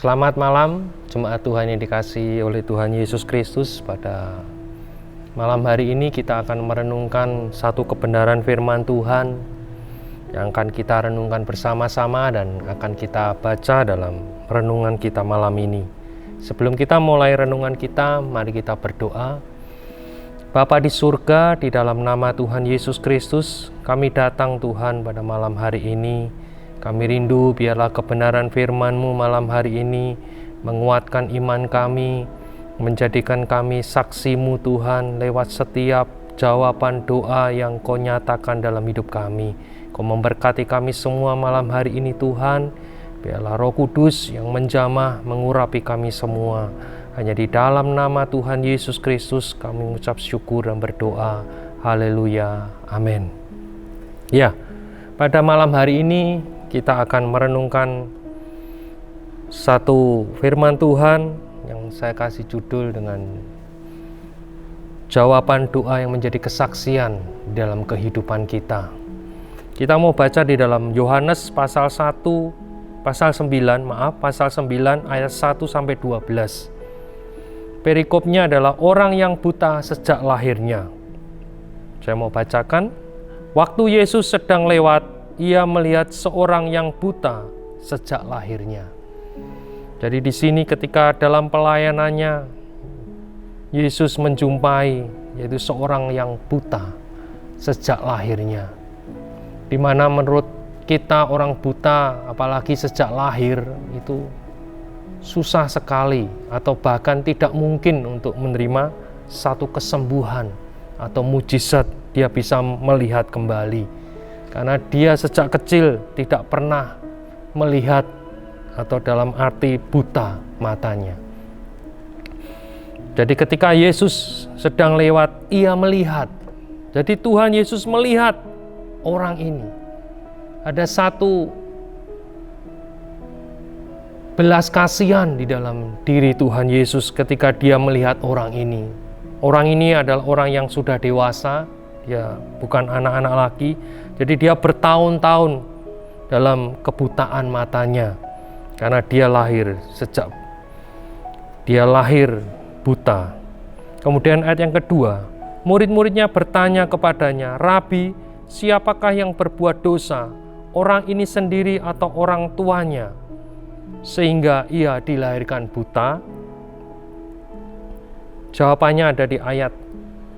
Selamat malam, jemaat Tuhan yang dikasihi oleh Tuhan Yesus Kristus. Pada malam hari ini kita akan merenungkan satu kebenaran firman Tuhan yang akan kita renungkan bersama-sama dan akan kita baca dalam renungan kita malam ini. Sebelum kita mulai renungan kita, mari kita berdoa. Bapa di surga, di dalam nama Tuhan Yesus Kristus, kami datang Tuhan pada malam hari ini. Kami rindu biarlah kebenaran firman-Mu malam hari ini menguatkan iman kami, menjadikan kami saksi-Mu Tuhan lewat setiap jawaban doa yang Kau nyatakan dalam hidup kami. Kau memberkati kami semua malam hari ini Tuhan. Biarlah Roh Kudus yang menjamah mengurapi kami semua. Hanya di dalam nama Tuhan Yesus Kristus kami mengucap syukur dan berdoa. Haleluya. Amin. Ya, pada malam hari ini kita akan merenungkan satu firman Tuhan yang saya kasih judul dengan jawaban doa yang menjadi kesaksian dalam kehidupan kita. Kita mau baca di dalam Yohanes pasal 9 ayat 1 sampai 12. Perikopnya adalah orang yang buta sejak lahirnya. Saya mau bacakan. Waktu Yesus sedang lewat, ia melihat seorang yang buta sejak lahirnya. Jadi di sini ketika dalam pelayanannya Yesus menjumpai yaitu seorang yang buta sejak lahirnya. Di mana menurut kita orang buta apalagi sejak lahir itu susah sekali atau bahkan tidak mungkin untuk menerima satu kesembuhan atau mujizat dia bisa melihat kembali. Karena dia sejak kecil tidak pernah melihat atau dalam arti buta matanya. Jadi ketika Yesus sedang lewat, ia melihat. Jadi Tuhan Yesus melihat orang ini. Ada satu belas kasihan di dalam diri Tuhan Yesus ketika dia melihat orang ini. Orang ini adalah orang yang sudah dewasa, dia bukan anak-anak lagi. Jadi dia bertahun-tahun dalam kebutaan matanya karena dia lahir buta. Kemudian ayat yang kedua, murid-muridnya bertanya kepadanya, "Rabi, siapakah yang berbuat dosa, orang ini sendiri atau orang tuanya, sehingga ia dilahirkan buta?" Jawabannya ada di ayat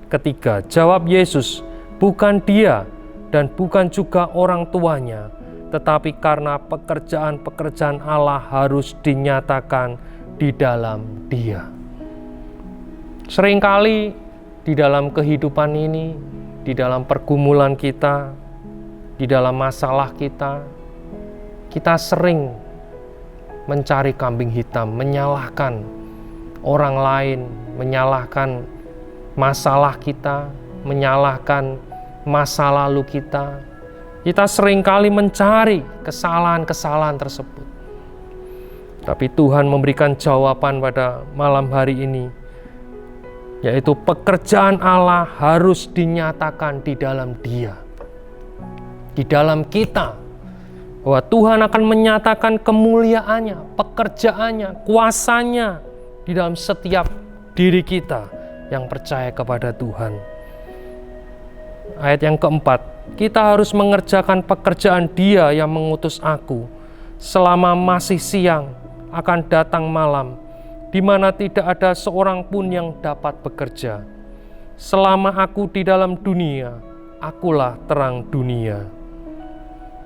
ketiga. Jawab Yesus, "Bukan dia dan bukan juga orang tuanya, tetapi karena pekerjaan-pekerjaan Allah harus dinyatakan di dalam dia." Seringkali di dalam kehidupan ini, di dalam pergumulan kita, di dalam masalah kita, kita sering mencari kambing hitam, menyalahkan orang lain, menyalahkan masalah kita, menyalahkan masa lalu kita. Kita seringkali mencari kesalahan-kesalahan tersebut. Tapi Tuhan memberikan jawaban pada malam hari ini, yaitu pekerjaan Allah harus dinyatakan di dalam Dia, di dalam kita, bahwa Tuhan akan menyatakan kemuliaannya, pekerjaannya, kuasanya di dalam setiap diri kita yang percaya kepada Tuhan. Ayat yang keempat, kita harus mengerjakan pekerjaan Dia yang mengutus aku. Selama masih siang akan datang malam, di mana tidak ada seorang pun yang dapat bekerja. Selama aku di dalam dunia, akulah terang dunia.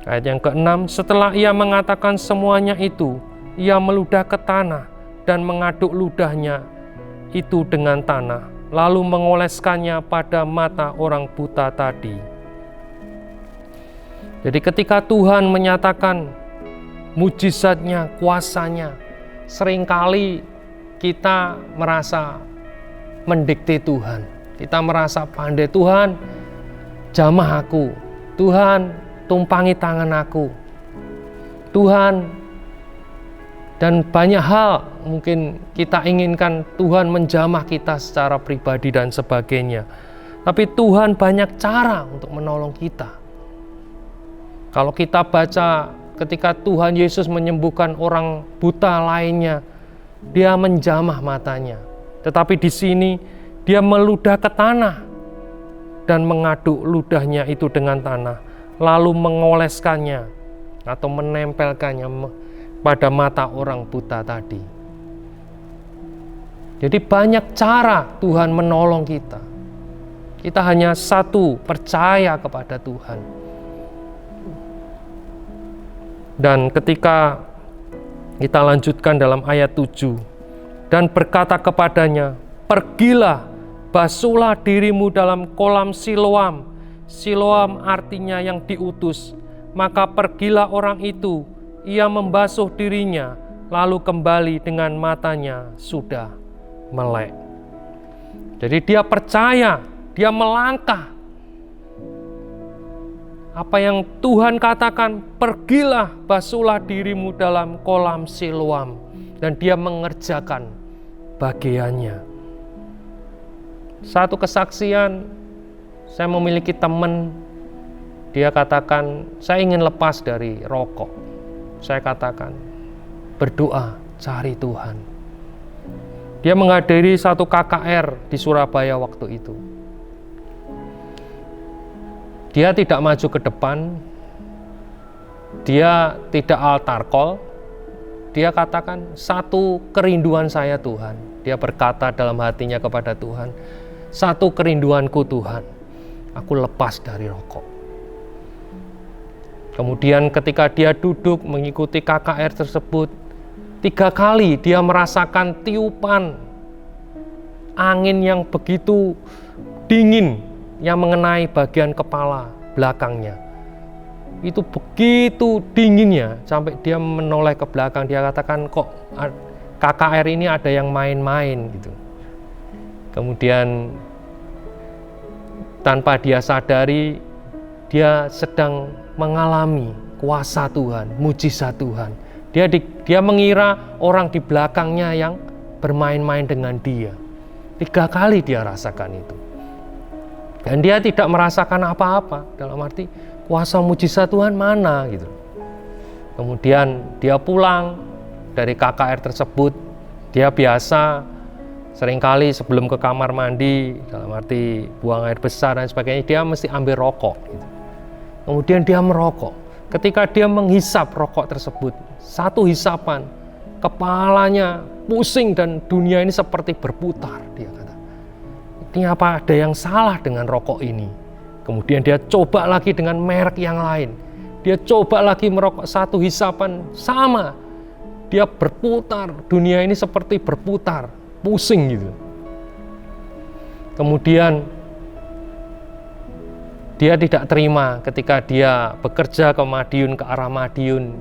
Ayat yang keenam, setelah ia mengatakan semuanya itu, ia meludah ke tanah dan mengaduk ludahnya itu dengan tanah, lalu mengoleskannya pada mata orang buta tadi. Jadi ketika Tuhan menyatakan mujizatnya, kuasanya, seringkali kita merasa mendikte Tuhan. Kita merasa pandai, Tuhan jamah aku, Tuhan tumpangi tangan aku, Tuhan. Dan banyak hal mungkin kita inginkan Tuhan menjamah kita secara pribadi dan sebagainya. Tapi Tuhan banyak cara untuk menolong kita. Kalau kita baca ketika Tuhan Yesus menyembuhkan orang buta lainnya, dia menjamah matanya. Tetapi di sini dia meludah ke tanah dan mengaduk ludahnya itu dengan tanah, lalu mengoleskannya atau menempelkannya pada mata orang buta tadi. Jadi banyak cara Tuhan menolong kita. Kita hanya satu, percaya kepada Tuhan. Dan ketika kita lanjutkan dalam ayat 7, dan berkata kepadanya, pergilah, basuhlah dirimu dalam kolam Siloam. Siloam artinya yang diutus. Maka pergilah orang itu, ia membasuh dirinya, lalu kembali dengan matanya sudah melek. Jadi dia percaya, dia melangkah. Apa yang Tuhan katakan, pergilah, basuhlah dirimu dalam kolam Siloam. Dan dia mengerjakan bagiannya. Satu kesaksian, saya memiliki teman, dia katakan, saya ingin lepas dari rokok. Saya katakan, berdoa, cari Tuhan. Dia menghadiri satu KKR di Surabaya waktu itu. Dia tidak maju ke depan, dia tidak altar call. Dia katakan, satu kerinduan saya Tuhan. Dia berkata dalam hatinya kepada Tuhan, satu kerinduanku Tuhan, aku lepas dari rokok. Kemudian ketika dia duduk mengikuti KKR tersebut, 3 kali dia merasakan tiupan angin yang begitu dingin yang mengenai bagian kepala belakangnya. Itu begitu dinginnya sampai dia menoleh ke belakang. Dia katakan, kok KKR ini ada yang main-main gitu. Kemudian tanpa dia sadari, dia sedang mengalami kuasa Tuhan, mujizat Tuhan. Dia mengira orang di belakangnya yang bermain-main dengan dia. 3 kali dia rasakan itu. Dan dia tidak merasakan apa-apa, dalam arti kuasa mujizat Tuhan mana gitu. Kemudian dia pulang dari KKR tersebut. Dia biasa seringkali sebelum ke kamar mandi, dalam arti buang air besar dan sebagainya, dia mesti ambil rokok gitu. Kemudian dia merokok. Ketika dia menghisap rokok tersebut, satu hisapan, kepalanya pusing dan dunia ini seperti berputar. Dia kata, ini apa ada yang salah dengan rokok ini? Kemudian dia coba lagi dengan merek yang lain. Dia coba lagi merokok, satu hisapan sama. Dia berputar, dunia ini seperti berputar, pusing gitu. Kemudian dia tidak terima ketika dia bekerja ke Madiun, ke arah Madiun.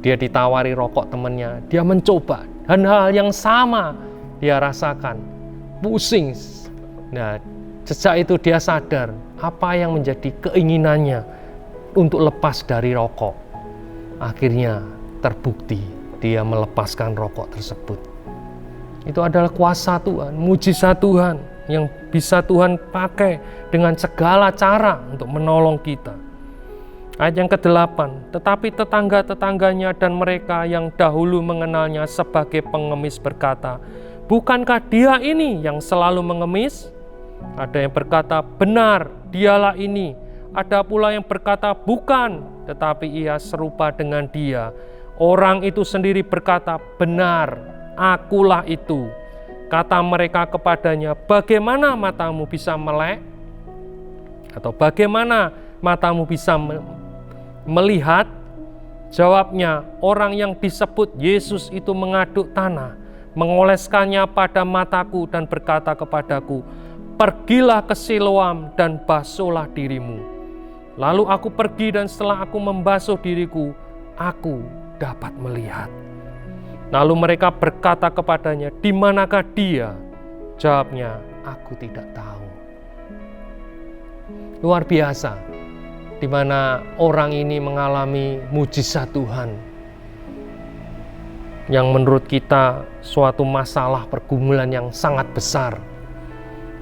Dia ditawari rokok temannya, dia mencoba. Dan hal yang sama dia rasakan, pusing. Nah, sejak itu dia sadar apa yang menjadi keinginannya untuk lepas dari rokok. Akhirnya terbukti dia melepaskan rokok tersebut. Itu adalah kuasa Tuhan, mujizat Tuhan yang bisa Tuhan pakai dengan segala cara untuk menolong kita. Ayat yang ke-8, tetapi tetangga-tetangganya dan mereka yang dahulu mengenalnya sebagai pengemis berkata, bukankah dia ini yang selalu mengemis? Ada yang berkata, benar, dialah ini. Ada pula yang berkata, bukan, tetapi ia serupa dengan dia. Orang itu sendiri berkata, benar, akulah itu. Kata mereka kepadanya, bagaimana matamu bisa melek? Atau bagaimana matamu bisa melihat? Jawabnya, orang yang disebut Yesus itu mengaduk tanah, mengoleskannya pada mataku dan berkata kepadaku, pergilah ke Siloam dan basuhlah dirimu. Lalu aku pergi dan setelah aku membasuh diriku, aku dapat melihat. Lalu mereka berkata kepadanya, di manakah dia? Jawabnya, aku tidak tahu. Luar biasa, di mana orang ini mengalami mujizat Tuhan. Yang menurut kita suatu masalah pergumulan yang sangat besar,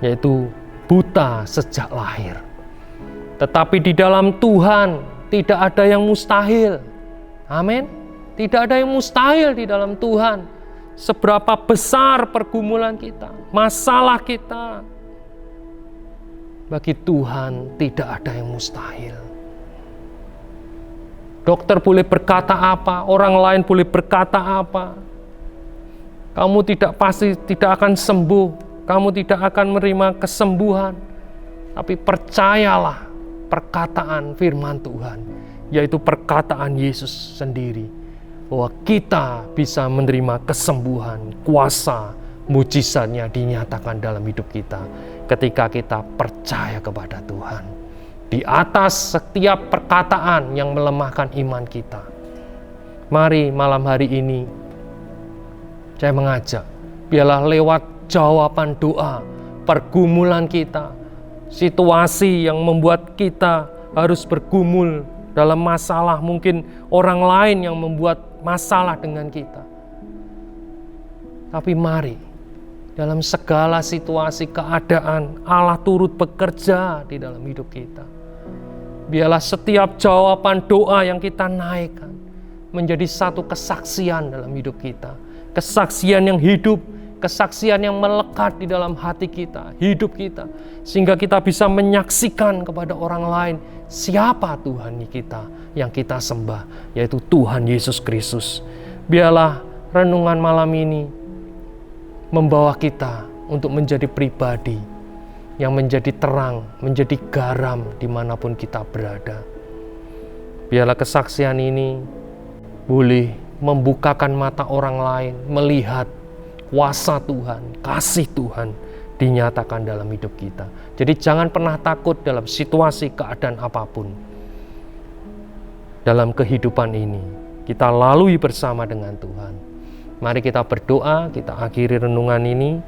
yaitu buta sejak lahir. Tetapi di dalam Tuhan tidak ada yang mustahil. Amin. Tidak ada yang mustahil di dalam Tuhan. Seberapa besar pergumulan kita, masalah kita, bagi Tuhan tidak ada yang mustahil. Dokter boleh berkata apa, orang lain boleh berkata apa, kamu tidak akan sembuh, kamu tidak akan menerima kesembuhan. Tapi percayalah perkataan firman Tuhan, yaitu perkataan Yesus sendiri, bahwa kita bisa menerima kesembuhan, kuasa, mujizatnya dinyatakan dalam hidup kita ketika kita percaya kepada Tuhan. Di atas setiap perkataan yang melemahkan iman kita. Mari malam hari ini saya mengajak, biarlah lewat jawaban doa, pergumulan kita, situasi yang membuat kita harus bergumul dalam masalah, mungkin orang lain yang membuat masalah dengan kita. Tapi mari, dalam segala situasi keadaan, Allah turut bekerja di dalam hidup kita. Biarlah setiap jawaban doa yang kita naikkan menjadi satu kesaksian dalam hidup kita. Kesaksian yang hidup, kesaksian yang melekat di dalam hati kita, hidup kita. Sehingga kita bisa menyaksikan kepada orang lain siapa Tuhan kita yang kita sembah, yaitu Tuhan Yesus Kristus. Biarlah renungan malam ini membawa kita untuk menjadi pribadi yang menjadi terang, menjadi garam dimanapun kita berada. Biarlah kesaksian ini boleh membukakan mata orang lain, melihat kuasa Tuhan, kasih Tuhan dinyatakan dalam hidup kita. Jadi jangan pernah takut dalam situasi keadaan apapun. Dalam kehidupan ini, kita lalui bersama dengan Tuhan. Mari kita berdoa, kita akhiri renungan ini.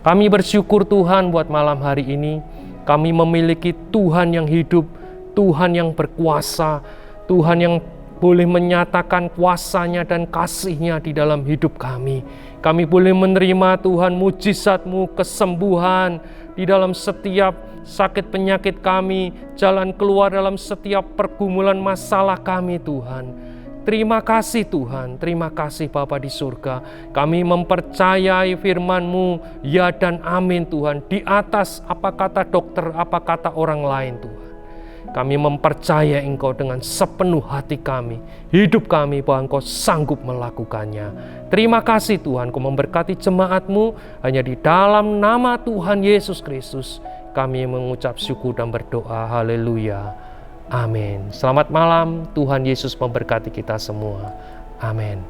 Kami bersyukur Tuhan buat malam hari ini. Kami memiliki Tuhan yang hidup, Tuhan yang berkuasa, Tuhan yang boleh menyatakan kuasa-Nya dan kasih-Nya di dalam hidup kami. Kami boleh menerima Tuhan mujizat-Mu, kesembuhan di dalam setiap sakit penyakit kami, jalan keluar dalam setiap pergumulan masalah kami Tuhan. Terima kasih Tuhan, terima kasih Bapa di surga. Kami mempercayai firman-Mu, ya dan amin Tuhan. Di atas apa kata dokter, apa kata orang lain Tuhan. Kami mempercayai Engkau dengan sepenuh hati kami, hidup kami bahwa Engkau sanggup melakukannya. Terima kasih Tuhan, Kau memberkati jemaat-Mu. Hanya di dalam nama Tuhan Yesus Kristus kami mengucap syukur dan berdoa. Haleluya. Amin. Selamat malam, Tuhan Yesus memberkati kita semua. Amin.